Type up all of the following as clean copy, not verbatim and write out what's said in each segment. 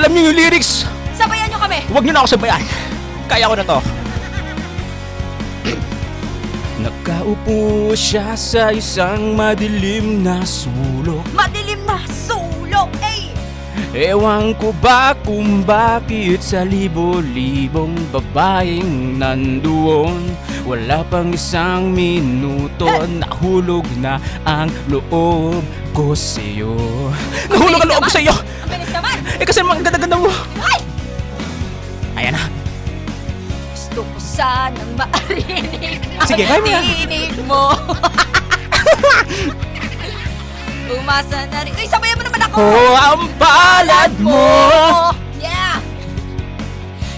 alam niyo yung lyrics. Sabayan nyo kami. Huwag niyo na ako sabayan. Kaya ko na to. Nakaupo siya sa isang madilim na sulok. Madilim na sulok, eh. Ewan ko ba kung bakit sa libo-libong babaeng nandoon. Wala pang isang minuto, nahulog na ang loob ko sa'yo. Nahulog ang loob ko sa'yo! Ang bilis naman. Eh kasi naman ang ganda-ganda mo. Ay! Ayan na. Gusto ko sanang marinig ang Sige, kaya mo yan. tinig mo. Umasa na rin. Uy, sabayan mo naman ako. Oh, ang palad mo. Yeah!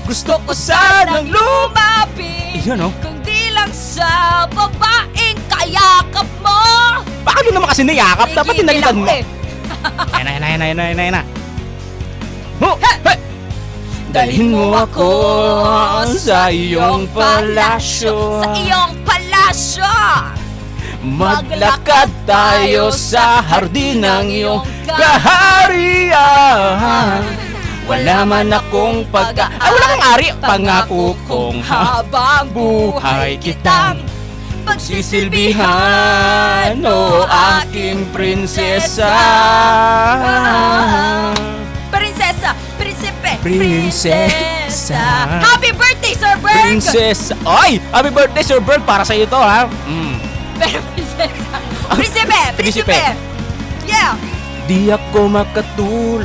Gusto ko sanang lumapit. Yan, oh. Kung di lang sa babaeng kayakap mo. Paano naman kasi niyakap? Dapat Nagigil tinalitan ako mo. eh. Ayan na. Oh, hey! Dalhin mo ako sa iyong palasyo. Sa iyong palasyo. Maglakad tayo sa hardin ng iyong kaharian. Wala man akong wala kang ari. Pangako kong habang buhay kitang pagsisilbihan, o aking prinsesa. Prinsesa, prinsipe, Prinsesa. Happy birthday, Sir Berg! Prinsesa. Ay! Happy birthday, Sir Berg! Para sa'yo to, ha? Pero prinsesa. Prinsipe, Prinsipe. prinsipe. Yeah. Di ako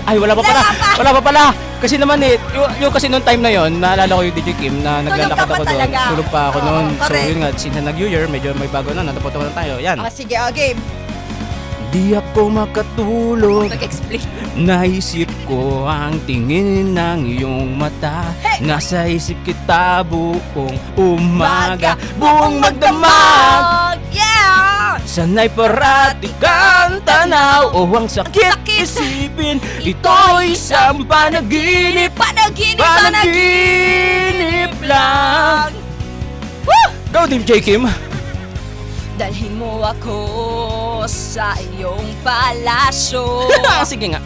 Ay, wala pa pala. Wala pa. Wala pa pala. Kasi naman yung kasi noong time na yon, naalala ko yung DJ Kim na naglalakad ka pa ako doon. talaga. Tulog pa ako Oo, noon. So correct. yun nga, since nag-New Year, medyo may bago na, natapot-tapot na tayo. Yan. Sige, game. Di ako makatulog. Mag-explain. Naisip ko ang tingin ng iyong mata. Hey! Nasa isip kita buong umaga, buong magdamag. Yeah! Sana'y parati kang tanaw, o ang sakit Sakit. isipin. Ito'y isang panaginip, panaginip lang. Woo! Go, DJ Kim. Dalhin mo ako sa iyong palasyo. Sige nga.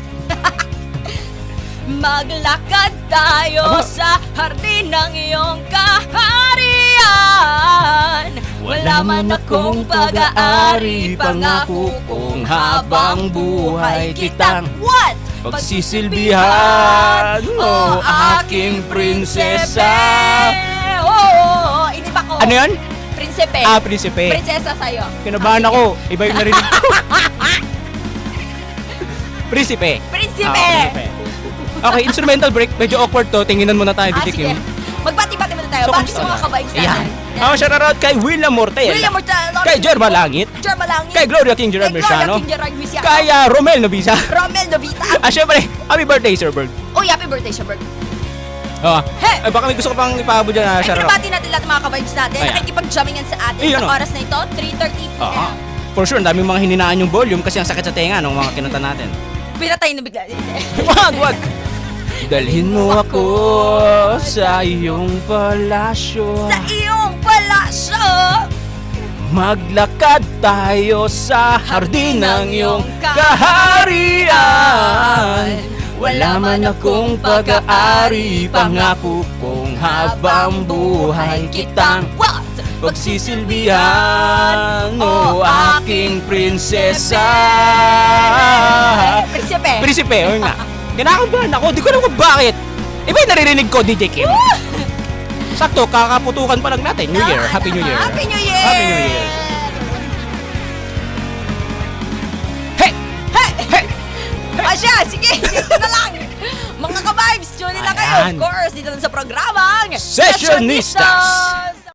Maglakad tayo Aba. sa hardin ng iyong kaharian. Wala man akong pag-aari, pangako kong habang buhay kitang what? Pagsisilbihan, o aking prinsesa. Oo, inip ako. Ano yan? Prinsipe. Prinsipe. Prinsesa sa'yo. Kinabahan ako. Iba yung narinig ko. Prinsipe. Prinsipe. Okay, instrumental break. Medyo awkward to. Tinginan muna tayo, DJ Sige. Kim. Magbati-bati muna tayo. So, Bati kamusta sa mga na? kabayan Ayan. natin. Ako shout out kay William Mortel. William Mortal. Kay Jerma Langit. Jerma Langit. Kay Gloria King Gerard Kay Gloria Merciano. King Gerard Merciano. Kay Romel Novisa. Romel Novita. Syempre, happy birthday, Sir Berg. Oh, happy birthday, Shabert. Hey! Baka may gusto ko pang ipahabol dyan na Ay, shout out. pinabati natin lahat ng mga ka-vibes natin. Ayan. Nakikipag-jammingan sa atin Ayun, sa oh. oras na ito, 3:30 p.m. For sure, ang daming mga hininaan yung volume kasi ang sakit sa tenga ng mga kinanta natin. Pinatay na bigla. Wag! Dalhin mo ako sa iyong palasyo. Sa iyong palasyo. Maglakad tayo sa hardin ng iyong kaharian. Wala man akong pag-aari, pangako kong habang buhay kitang What? pagsisilbihan, o aking prinsesa. Prinsipe. Prinsipe, o nga. Kinakabahan ako, di ko alam kung bakit. Iba yung naririnig ko, DJ Kim. Sakto, kakaputukan pa lang natin. New Year, Happy New Year. Happy New Year. Happy New Year. Hey! Hey! Hey! Asya, sige, dito na lang. Mga ka-vibes, tune in lang kayo. Ayan. Of course, dito lang sa programang Sessionistas.